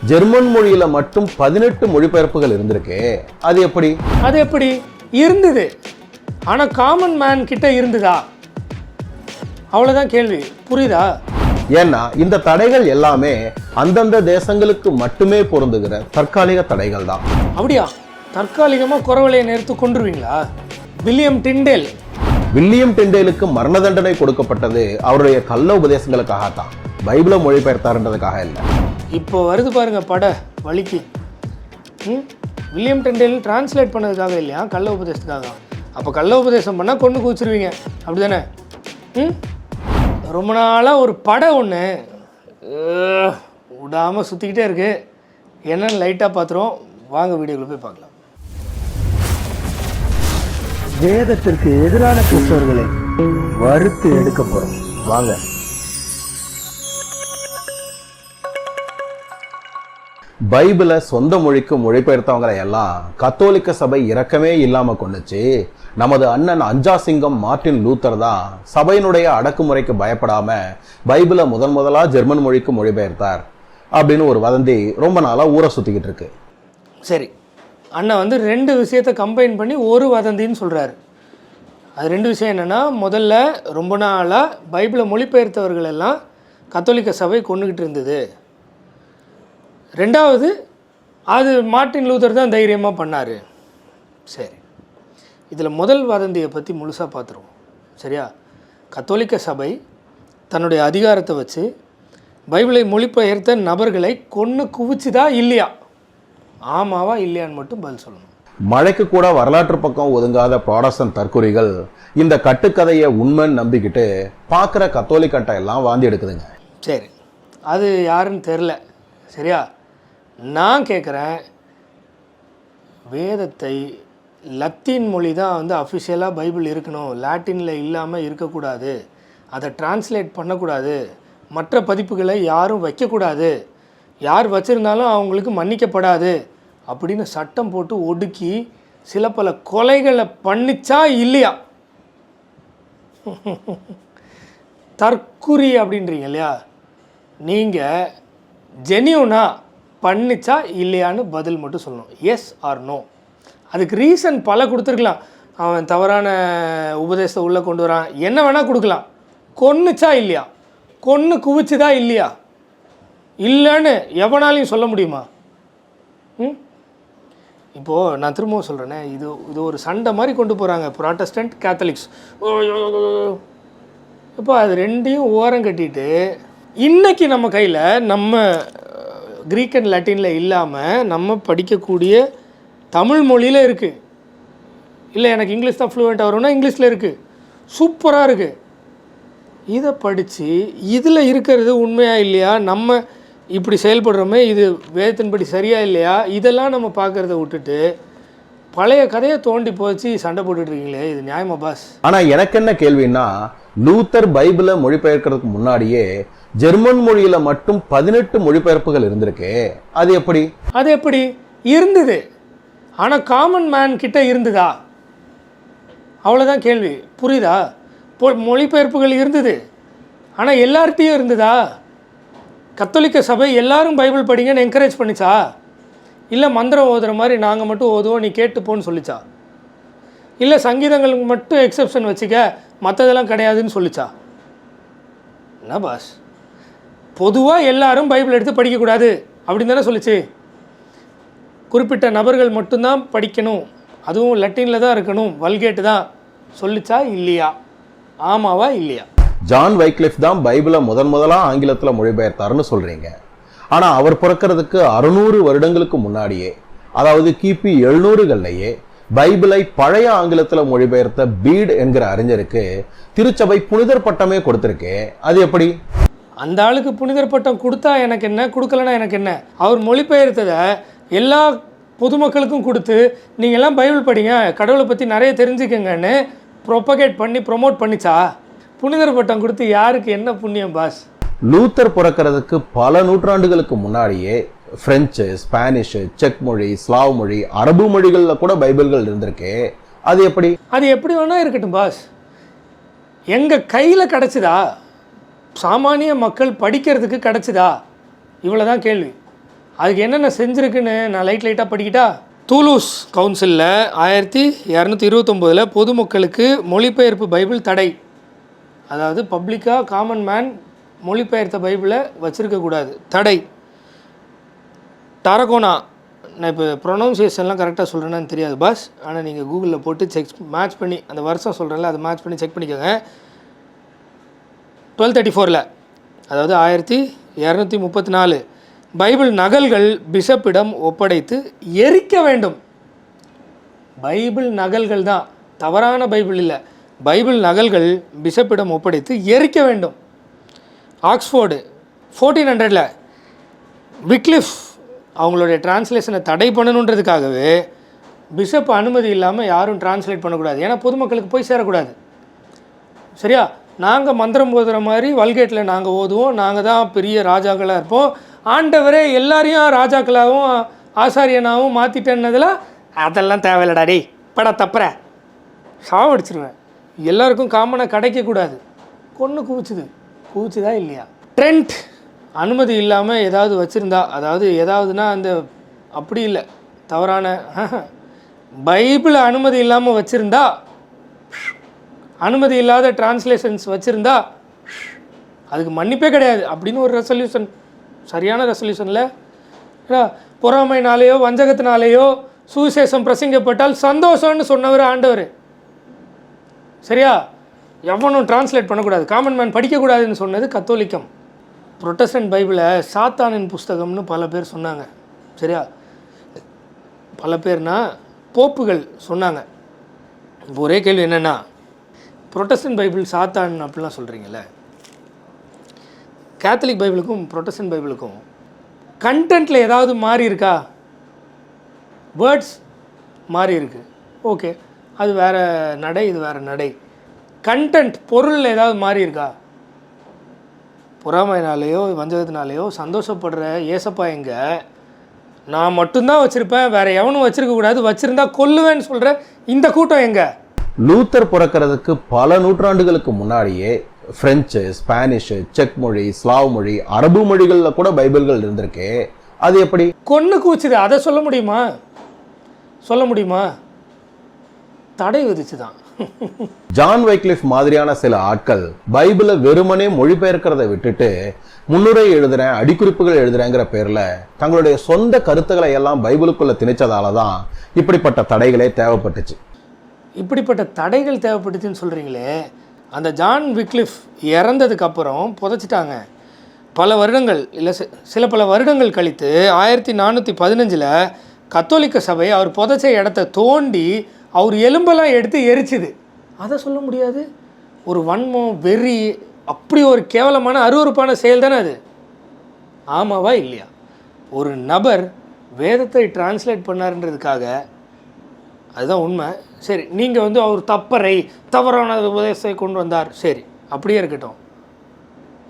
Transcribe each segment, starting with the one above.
German மொழியில மட்டும் 18 மொழிபெயர்ப்புகள் இருந்திருக்கு. அது எப்படி இருந்தது? ஆனா காமன் மேன் கிட்ட இருந்ததா? அவ்வளவுதான் கேள்வி. புரியுதா? ஏன்னா இந்த தடைகள் எல்லாமே அந்தந்த தேசங்களுக்கு மட்டுமே பொருந்துகிற தற்காலிக தடைகள் தான். அப்படியா? தற்காலிகமா குறவலையை நேர்த்து கொண்டுருவீங்களா? வில்லியம் டிண்டேலுக்கு மரண தண்டனை கொடுக்கப்பட்டது அவருடைய கள்ள உபதேசங்களுக்காகத்தான், பைபிளை மொழிபெயர்த்தாருன்றதுக்காக இல்லை. இப்போ வருது பாருங்க பட வலிக்கு. வில்லியம் டிண்டேல் டிரான்ஸ்லேட் பண்ணதுக்காக இல்லையா, கள்ள உபதேசத்துக்காக. அப்போ கள்ள உபதேசம் பண்ணால் கொண்டு குதிச்சிருவீங்க, அப்படி தானே? ரொம்ப நாளாக ஒரு படம் ஒன்று விடாமல் சுற்றிக்கிட்டே இருக்கு. என்னன்னு லைட்டாக பார்த்துருவோம், வாங்க வீடியோக்குள்ள போய் பார்க்கலாம். வேதத்திற்கு எதிரான கிறிஸ்தவர்களை வறுத்து எடுக்க போறோம், வாங்க. பைபிளை சொந்த மொழிக்கு மொழிபெயர்த்தவங்களை எல்லாம் கத்தோலிக்க சபை இரக்கமே இல்லாம கொண்டுச்சு. நமது அண்ணன் அஞ்சாசிங்கம் மார்ட்டின் லூத்தர் தான் சபையினுடைய அடக்குமுறைக்கு பயப்படாம பைபிளை முதலா ஜெர்மன் மொழிக்கு மொழிபெயர்த்தார் அப்படின்னு ஒரு வதந்தி ரொம்ப நாளா ஊரை சுத்திக்கிட்டு இருக்கு. சரி, அண்ணன் வந்து 2 விஷயத்தை கம்பைன் பண்ணி ஒரு வதந்தின்னு சொல்கிறாரு. அது 2 விஷயம் என்னென்னா, முதல்ல ரொம்ப நாளாக பைபிளை மொழிபெயர்த்தவர்கள் எல்லாம் கத்தோலிக்க சபை கொண்டுக்கிட்டு இருந்தது. 2வது, அது மார்ட்டின் லூத்தர் தான் தைரியமாக பண்ணார். சரி, இதில் முதல் வதந்தியை பற்றி முழுசாக பார்த்துருவோம், சரியா? கத்தோலிக்க சபை தன்னுடைய அதிகாரத்தை வச்சு பைபிளை மொழிபெயர்த்த நபர்களை கொன்று குவிச்சுதா இல்லையா? ஆமாவா இல்லையான்னு மட்டும் பதில் சொல்லணும். மழைக்கு கூட வரலாற்று பக்கம் ஒதுங்காத ப்ராடஸ்டன்ட் தற்குறிகள் இந்த கட்டுக்கதையை உண்மைன்னு நம்பிக்கிட்டு பார்க்குற கத்தோலிக்கட்டை எல்லாம் வாந்தி எடுக்குதுங்க. சரி, அது யாருன்னு தெரில, சரியா? நான் கேட்குறேன், வேதத்தை லத்தீன் மொழி தான் வந்து அஃபிஷியலாக பைபிள் இருக்கணும், லாட்டினில் இல்லாமல் இருக்கக்கூடாது, அதை டிரான்ஸ்லேட் பண்ணக்கூடாது, மற்ற பதிப்புகளை யாரும் வைக்கக்கூடாது, யார் வச்சுருந்தாலும் அவங்களுக்கு மன்னிக்கப்படாது அப்படின்னு சட்டம் போட்டு ஒடுக்கி சில பல கொலைகளை பண்ணிச்சா இல்லையா? தற்குறி அப்படின்றீங்க இல்லையா? நீங்கள் ஜெனியூனா பண்ணிச்சா இல்லையான்னு பதில் மட்டும் சொல்லணும், எஸ் ஆர் நோ. அதுக்கு ரீசன் பல கொடுத்துருக்கலாம். அவன் தவறான உபதேசத்தை உள்ளே கொண்டு வரான், என்ன வேணால் கொடுக்கலாம். கொன்னுச்சா இல்லையா? கொன்று குவிச்சுதா இல்லையா? இல்லைன்னு எவனாலையும் சொல்ல முடியுமா? இப்போது நான் திரும்பவும் சொல்கிறேனே, இது ஒரு சண்டை மாதிரி கொண்டு போகிறாங்க ப்ராட்டஸ்டன்ட் கேத்தலிக்ஸ். இப்போ அது 2ஐயும் ஓரம் கட்டிட்டு இன்றைக்கி நம்ம கையில் நம்ம க்ரீக் அண்ட் லாட்டினில் இல்லாமல் நம்ம படிக்கக்கூடிய தமிழ் மொழியில் இருக்குது. இல்லை எனக்கு இங்கிலீஷ் தான் ஃப்ளூவெண்ட்டாக வரும்னா இங்கிலீஷில் இருக்குது, சூப்பராக இருக்குது. இதை படித்து இதில் இருக்கிறது உண்மையாக இல்லையா, நம்ம இப்படி செயல்படுறோமே இது வேதத்தின்படி சரியா இல்லையா, இதெல்லாம் நம்ம பார்க்குறத விட்டுட்டு பழைய கதையை தோண்டி போச்சு சண்டை போட்டுட்ருக்கீங்களே, இது நியாயமா பாஸ்? ஆனால் எனக்கு என்ன கேள்வின்னா, லூத்தர் பைபிளை மொழிபெயர்க்கிறதுக்கு முன்னாடியே ஜெர்மன் மொழியில மட்டும் 18 மொழிபெயர்ப்புகள் இருந்திருக்கு. அது எப்படி இருந்தது? ஆனால் காமன் மேன் கிட்ட இருந்ததா? அவ்வளோதான் கேள்வி. புரியுதா? மொழிபெயர்ப்புகள் இருந்தது, ஆனால் எல்லார்கிட்டையும் இருந்ததா? கத்தோலிக்க சபை எல்லாரும் பைபிள் படிங்கன்னு என்கரேஜ் பண்ணிச்சா? இல்லை மந்திரம் ஓதுற மாதிரி நாங்கள் மட்டும் ஓதுவோம் நீ கேட்டுப்போன்னு சொல்லிச்சா? இல்லை சங்கீதங்களுக்கு மட்டும் எக்ஸப்ஷன் வச்சுக்க மற்றதெல்லாம் கிடையாதுன்னு சொல்லிச்சா? என்ன பாஸ், பொதுவாக எல்லாரும் பைபிள் எடுத்து படிக்கக்கூடாது அப்படின்னு தானே சொல்லிச்சு? குறிப்பிட்ட நபர்கள் மட்டும்தான் படிக்கணும், அதுவும் லத்தீனில் தான் இருக்கணும், வல்கேட்டு தான் சொல்லிச்சா இல்லையா? ஆமாவா இல்லையா? ஜான் வைக்லிஃப் தான் பைபிளை முதலா ஆங்கிலத்தில் மொழிபெயர்த்தாருன்னு சொல்றீங்க. ஆனா அவர் பிறக்கிறதுக்கு 600 வருடங்களுக்கு முன்னாடியே, அதாவது கிபி 700களிலேயே பைபிளை பழைய ஆங்கிலத்தில் மொழிபெயர்த்த பீட் என்கிற அறிஞருக்கு திருச்சபை புனிதர் பட்டமே கொடுத்திருக்கு. அது எப்படி? அந்த ஆளுக்கு புனிதர் பட்டம் கொடுத்தா எனக்கு என்ன, கொடுக்கலன்னா எனக்கு என்ன? அவர் மொழிபெயர்த்ததை எல்லா பொதுமக்களுக்கும் கொடுத்து நீங்கள் எல்லாம் பைபிள் படிங்க, கடவுளை பற்றி நிறைய தெரிஞ்சுக்கங்கன்னு ப்ரொபகேட் பண்ணி ப்ரொமோட் பண்ணிச்சா? புனிதர் பட்டம் கொடுத்து யாருக்கு என்ன புண்ணியம் பாஸ்? லூத்தர் பிறக்கிறதுக்கு பல நூற்றாண்டுகளுக்கு முன்னாடியே பிரெஞ்சு, ஸ்பானிஷ், செக் மொழி, ஸ்லாவ் மொழி, அரபு மொழிகளில் கூட பைபிள்கள் இருந்திருக்கு. அது எப்படி வேணா இருக்கட்டும் பாஸ், எங்கள் கையில் கிடச்சிதா? சாமானிய மக்கள் படிக்கிறதுக்கு கிடச்சிதா? இவ்வளோதான் கேள்வி. அதுக்கு என்னென்ன செஞ்சுருக்குன்னு நான் லைட்டாக படிக்கிட்டா. தூலூஸ் கவுன்சிலில் 1229 பொதுமக்களுக்கு மொழிபெயர்ப்பு பைபிள் தடை. அதாவது பப்ளிக்காக காமன் மேன் மொழிபெயர்த்த பைபிளை வச்சுருக்கக்கூடாது, தடை. டாரகோனா, நான் இப்போ ப்ரொனவுன்சியேஷன்லாம் கரெக்டாக சொல்கிறேன்னு தெரியாது பாஸ், ஆனால் நீங்கள் கூகுளில் போட்டு மேட்ச் பண்ணி அந்த வருஷம் சொல்கிறேன்ல அதை மேட்ச் பண்ணி செக் பண்ணிக்கோங்க. 1234, அதாவது 1234 பைபிள் நகல்கள் பிஷப்பிடம் ஒப்படைத்து எரிக்க வேண்டும். பைபிள் நகல்கள் தான், தவறான பைபிள் இல்லை, பைபிள் நகல்கள் பிஷப்பிடம் ஒப்படைத்து எரிக்க வேண்டும். ஆக்ஸ்ஃபோர்டு 1400 விக்லிஃப் அவங்களுடைய டிரான்ஸ்லேஷனை தடை பண்ணணுன்றதுக்காகவே பிஷப் அனுமதி இல்லாமல் யாரும் டிரான்ஸ்லேட் பண்ணக்கூடாது, ஏன்னா பொதுமக்களுக்கு போய் சேரக்கூடாது. சரியா? நாங்கள் மந்திரம் ஓதுகிற மாதிரி வல்கேட்டில் நாங்கள் ஓதுவோம், நாங்கள் தான் பெரிய ராஜாக்களாக இருப்போம், ஆண்டவரே எல்லாரையும் ராஜாக்களாகவும் ஆசாரியனாகவும் மாற்றிட்டேன்னதில் அதெல்லாம் தேவையில்லடா டேய் படா தப்புற சாவடிச்சிருவேன். எல்லாருக்கும் காமனாக கிடைக்கக்கூடாது. கொன்று குவிச்சுதா இல்லையா? ட்ரெண்ட் அனுமதி இல்லாமல் ஏதாவது வச்சுருந்தா, அதாவது ஏதாவதுனா அந்த அப்படி இல்லை தவறான பைபிள் அனுமதி இல்லாமல் வச்சுருந்தா, அனுமதி இல்லாத டிரான்ஸ்லேஷன்ஸ் வச்சுருந்தா அதுக்கு மன்னிப்பே கிடையாது அப்படின்னு ஒரு ரெசல்யூஷன், சரியான ரெசல்யூஷனில். பொறாமைனாலேயோ வஞ்சகத்தினாலேயோ சுவிசேஷம் பிரசங்கப்பட்டால் சந்தோஷம்னு சொன்னவர் ஆண்டவர். சரியா? எவனும் டிரான்ஸ்லேட் பண்ணக்கூடாது, காமன் மேன் படிக்கக்கூடாதுன்னு சொன்னது கத்தோலிக்கம். புரொட்டஸ்டன்ட் பைபிளை சாத்தானின் புஸ்தகம்னு பல பேர் சொன்னாங்க. சரியா? பல பேர்னா போப்புகள் சொன்னாங்க. ஒரே கேள்வி என்னென்னா, புரொட்டஸ்டன்ட் பைபிள் சாத்தான் அப்படிலாம் சொல்கிறீங்கள, கேத்தலிக் பைபிளுக்கும் புரொட்டஸ்டன்ட் பைபிளுக்கும் கண்டென்ட்டில் ஏதாவது மாறி இருக்கா? வேர்ட்ஸ் மாறி இருக்குது, ஓகே, அது வேறு நடை, இது வேறு நடை. கண்டென்ட் பொருளில் ஏதாவது மாறி இருக்கா? பொறாமைனாலேயோ வஞ்சகத்தினாலேயோ சந்தோஷப்படுற ஏசப்பா எங்க, நான் மட்டும்தான் வச்சுருப்பேன் வேறு எவனும் வச்சுருக்கக்கூடாது, வச்சுருந்தா கொல்லுவேன்னு சொல்கிற இந்த கூட்டம் எங்க? லூத்தர் பிறக்கிறதுக்கு பல நூற்றாண்டுகளுக்கு முன்னாடியே பிரெஞ்சு, ஸ்பானிஷு, செக் மொழி, ஸ்லாவ் மொழி, அரபு மொழிகளில் கூட பைபிள்கள் இருந்திருக்கே, அது எப்படி? கொன்று கூச்சுது, அதை சொல்ல முடியுமா? தடை விதிச்சு தான். ஜான் வைக்லிஃப் மாதிரியான சில ஆட்கள் பைபிளை வெறுமனே மொழிபெயர்க்கிறத விட்டுட்டு முன்னுரை எழுதுறேன், அடிக்குறிப்புகள் எழுதுறேங்கிற பேர்ல தங்களுடைய சொந்த கருத்துக்களை எல்லாம் பைபிளுக்குள்ள திணிச்சதால தான் இப்படிப்பட்ட தடைகளே தேவைப்பட்டுச்சு. இப்படிப்பட்ட தடைகள் தேவைப்பட்டுச்சுன்னு சொல்கிறீங்களே, அந்த ஜான் விக்லிஃப் இறந்ததுக்கு அப்புறம் புதைச்சிட்டாங்க. பல வருடங்கள் இல்லை, பல வருடங்கள் கழித்து 1415 கத்தோலிக்க சபை அவர் புதைச்ச இடத்த தோண்டி அவர் எலும்பெல்லாம் எடுத்து எரிச்சுது. அதை சொல்ல முடியாது? ஒரு வன்மம், வெறி, அப்படி ஒரு கேவலமான அருவருப்பான செயல் தானே அது. ஆமாவா இல்லையா? ஒரு நபர் வேதத்தை டிரான்ஸ்லேட் பண்ணாருன்றதுக்காக, அதுதான் உண்மை. சரி, நீங்கள் அவர் தவறான உபதேசத்தை கொண்டு வந்தார், சரி அப்படியே இருக்கட்டும்.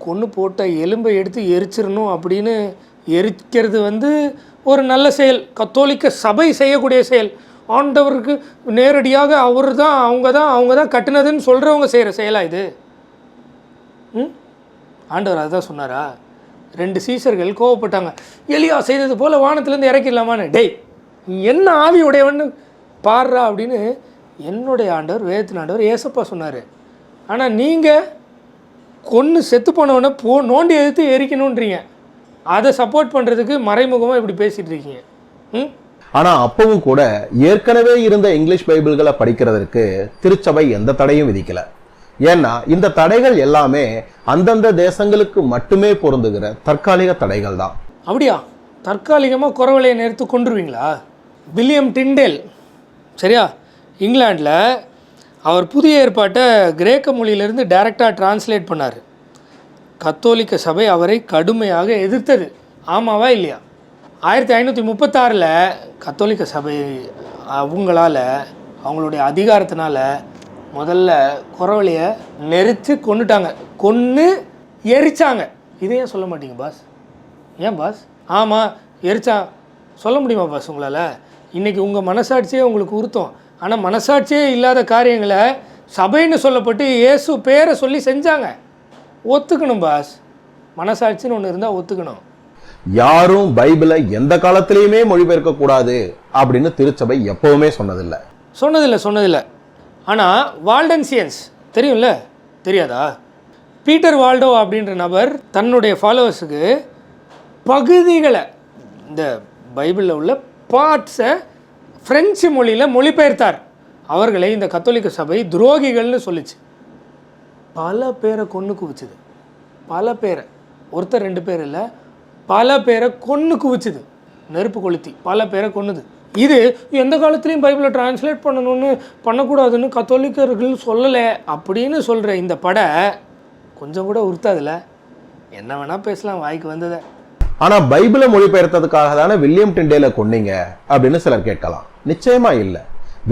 கொன்று போட்ட எலும்பை எடுத்து எரிச்சிடணும் அப்படின்னு எரிக்கிறது ஒரு நல்ல செயல், கத்தோலிக்க சபை செய்யக்கூடிய செயல். ஆண்டவருக்கு நேரடியாக அவங்க தான் கட்டினதுன்னு சொல்கிறவங்க செய்கிற செயலா இது? ஆண்டவர் அதுதான் சொன்னாரா? 2 சீசர்கள் கோவப்பட்டாங்க, எலியா செய்தது போல் வானத்துலேருந்து இறக்கிடலாமான்னு. டேய் என்ன ஆவி உடையவன்னு பாடுறா அப்படின்னு என்னுடைய ஆண்டவர், வேதத்தின் ஆண்டவர் ஏசப்பா சொன்னார். ஆனால் நீங்கள் கொன்று செத்து போனவனை நோண்டி எடுத்து எரிக்கணுன்றீங்க. அதை சப்போர்ட் பண்ணுறதுக்கு மறைமுகமாக இப்படி பேசிகிட்டு இருக்கீங்க. ஆனா அப்பவும் கூட ஏற்கனவே இருந்த இங்கிலீஷ் பைபிள்களை படிக்கிறதுக்கு திருச்சபை எந்த தடையும் விதிக்கல. ஏன்னா இந்த தடைகள் எல்லாமே அந்தந்த தேசங்களுக்கு மட்டுமே பொருந்துகிற தற்காலிக தடைகள் தான். அப்படியா? தற்காலிகமாக குறவலையை நேர்த்து கொண்டுருவீங்களா? வில்லியம் டிண்டேல், சரியா, இங்கிலாண்டில் அவர் புதிய ஏற்பாட்டை கிரேக்க மொழியிலிருந்து டைரெக்டாக டிரான்ஸ்லேட் பண்ணார். கத்தோலிக்க சபை அவரை கடுமையாக எதிர்த்தது. ஆமாவா இல்லையா? 1536 கத்தோலிக்க சபை அவங்களுடைய அதிகாரத்தினால முதல்ல குறவழியை நெரிச்சு கொண்டுட்டாங்க, கொன்று எரிச்சாங்க. இதையும் சொல்ல மாட்டீங்க பாஸ்? ஏன் பாஸ்? ஆமாம் எரிச்சா சொல்ல முடியுமா பாஸ் உங்களால்? இன்றைக்கி உங்கள் மனசாட்சியே உங்களுக்கு உறுத்தும். ஆனால் மனசாட்சியே இல்லாத காரியங்களை சபைன்னு சொல்லப்பட்டு இயேசு பேரை சொல்லி செஞ்சாங்க. ஒத்துக்கணும் பாஸ், மனசாட்சின்னு ஒன்று இருந்தால் ஒத்துக்கணும். யாரும் பைபிளை எந்த காலத்திலையுமே மொழிபெயர்க்க கூடாது அப்படின்னு திருச்சபை எப்பவுமே சொன்னதில்லை. ஆனால் வால்டன்சியன்ஸ் தெரியும்ல, தெரியாதா? பீட்டர் வால்டோ அப்படின்ற நபர் தன்னுடைய ஃபாலோவர்ஸுக்கு பகுதிகளை, இந்த பைபிளில் உள்ள பார்ட்ஸை பிரெஞ்சு மொழியில் மொழிபெயர்த்தார். அவர்களை இந்த கத்தோலிக்க சபை துரோகிகள்னு சொல்லிச்சு. பல பேரை கொன்று குவிச்சுது. பல பேரை, ஒருத்தர் 2 பேர் இல்லை, பல பேரை கொன்று குவிச்சுது. நெருப்பு கொளுத்தி பல பேரை கொன்னுது. இது எந்த காலத்துலேயும் பைபிளை டிரான்ஸ்லேட் பண்ணக்கூடாதுன்னு கத்தோலிக்கர்கள் சொல்லலை அப்படின்னு சொல்கிற இந்த படை கொஞ்சம் கூட உறுத்தாதுல. என்ன வேணால் பேசலாம், வாய்க்கு வந்ததை. ஆனா பைபிளை மொழிபெயர்த்ததுக்காக தானே வில்லியம் டிண்டேலை கொன்னீங்க அப்படின்னு சிலர் கேட்கலாம். நிச்சயமா இல்லை.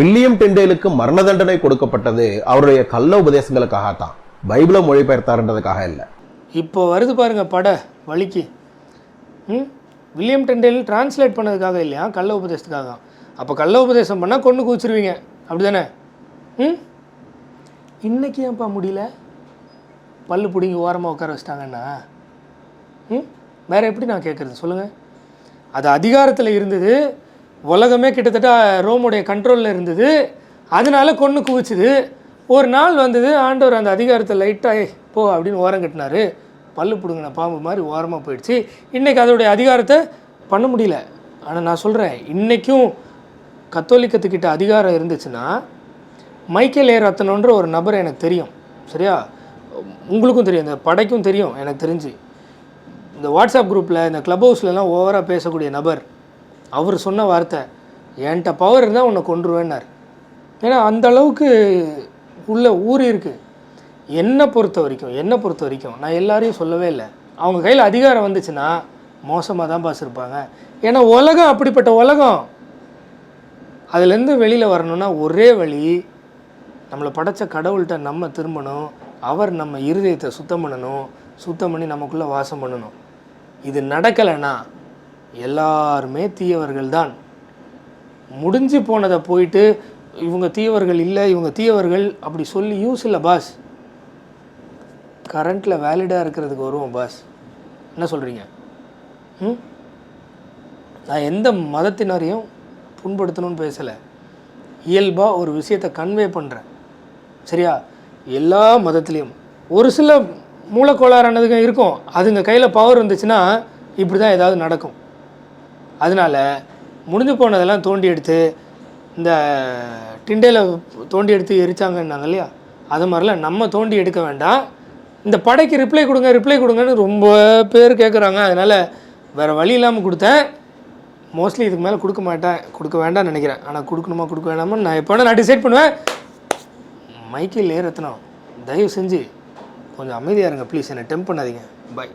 வில்லியம் டிண்டேலுக்கு மரண தண்டனை கொடுக்கப்பட்டது அவருடைய கள்ள உபதேசங்களுக்காகத்தான், பைபிளை மொழிபெயர்த்தாருன்றதுக்காக இல்லை. இப்போ வருது பாருங்க படை வலிக்கு. வில்லியம் டிண்டேல் டிரான்ஸ்லேட் பண்ணதுக்காக இல்லையா, கள்ள உபதேசத்துக்காக. அப்போ கள்ள உபதேசம் பண்ணால் கொண்டு குவிச்சிருவீங்க, அப்படி தானே? இன்னைக்கு ஏன்ப்பா முடியல? பல்லு பிடிங்கி ஓரமாக உட்கார வச்சிட்டாங்கன்னா வேறு எப்படி நான் கேட்குறது சொல்லுங்கள்? அது அதிகாரத்தில் இருந்தது, உலகமே கிட்டத்தட்ட ரோமுடைய கண்ட்ரோலில் இருந்தது, அதனால கொன்று குவிச்சுது. ஒரு நாள் வந்தது, ஆண்டவர் அந்த அதிகாரத்தை லைட்டாக போ அப்படின்னு ஓரம் கட்டினார். பல்லு பிடுங்கின பாம்பு மாதிரி ஓரமாக போயிடுச்சு. இன்றைக்கி அதோடைய அதிகாரத்தை பண்ண முடியல. ஆனால் நான் சொல்கிறேன், இன்றைக்கும் கத்தோலிக்கத்துக்கிட்ட அதிகாரம் இருந்துச்சுன்னா, மைக்கேல் ஏ ரத்னன்ற ஒரு நபர் எனக்கு தெரியும், சரியா? உங்களுக்கும் தெரியும், இந்த படைக்கும் தெரியும். எனக்கு தெரிஞ்சு இந்த வாட்ஸ்அப் குரூப்பில், இந்த க்ளப் ஹவுஸ்லலாம் ஓவராக பேசக்கூடிய நபர், அவர் சொன்ன வார்த்தை, என்கிட்ட பவர் இருந்தால் உன்னை கொன்றுவேன்னார். ஏன்னா அந்த அளவுக்கு உள்ள ஊறி இருக்குது. என்னை பொறுத்த வரைக்கும் நான் எல்லாரையும் சொல்லவே இல்லை. அவங்க கையில் அதிகாரம் வந்துச்சுன்னா மோசமாக தான் பாஸ் இருப்பாங்க. ஏன்னா உலகம் அப்படிப்பட்ட உலகம். அதுலேருந்து வெளியில் வரணும்னா ஒரே வழி, நம்மளை படைத்த கடவுள்கிட்ட நம்ம திரும்பணும். அவர் நம்ம இருதயத்தை சுத்தம் பண்ணணும், சுத்தம் பண்ணி நமக்குள்ளே வாசம் பண்ணணும். இது நடக்கலைன்னா எல்லாருமே தீயவர்கள் தான். முடிஞ்சு போனதை போயிட்டு இவங்க தீயவர்கள் இல்லை, இவங்க தீயவர்கள் அப்படி சொல்லி யூஸ் இல்லை பாஸ். கரண்ட்டில் வேலிடாக இருக்கிறதுக்கு வருவோம் பாஸ். என்ன சொல்கிறீங்க? நான் எந்த மதத்தினரையும் புண்படுத்தணும்னு பேசலை, இயல்பாக ஒரு விஷயத்தை கன்வே பண்ணுறேன், சரியா? எல்லா மதத்துலேயும் ஒரு சில மூலக்கோளாறானதுங்க இருக்கும். அதுங்க கையில் பவர் இருந்துச்சுன்னா இப்படி தான் ஏதாவது நடக்கும். அதனால் முடிஞ்சு போனதெல்லாம் தோண்டி எடுத்து, இந்த டிண்டேல தோண்டி எடுத்து எரிச்சாங்கன்னாங்க இல்லையா, அது மாதிரிலாம் நம்ம தோண்டி எடுக்க வேண்டாம். இந்த படைக்கு ரிப்ளை கொடுங்கன்னு ரொம்ப பேர் கேட்குறாங்க. அதனால் வேறு வழி இல்லாமல் கொடுத்தேன். மோஸ்ட்லி இதுக்கு மேலே கொடுக்க வேண்டாம்னு நினைக்கிறேன். ஆனால் கொடுக்கணுமா கொடுக்க வேண்டாமான்னு நான் எப்போ நான் டிசைட் பண்ணுவேன். மைக்கேல் ஏ ரத்னம், தயவு செஞ்சு கொஞ்சம் அமைதியாக இருங்க ப்ளீஸ், என்னை டெம்ப் பண்ணாதீங்க. பாய்.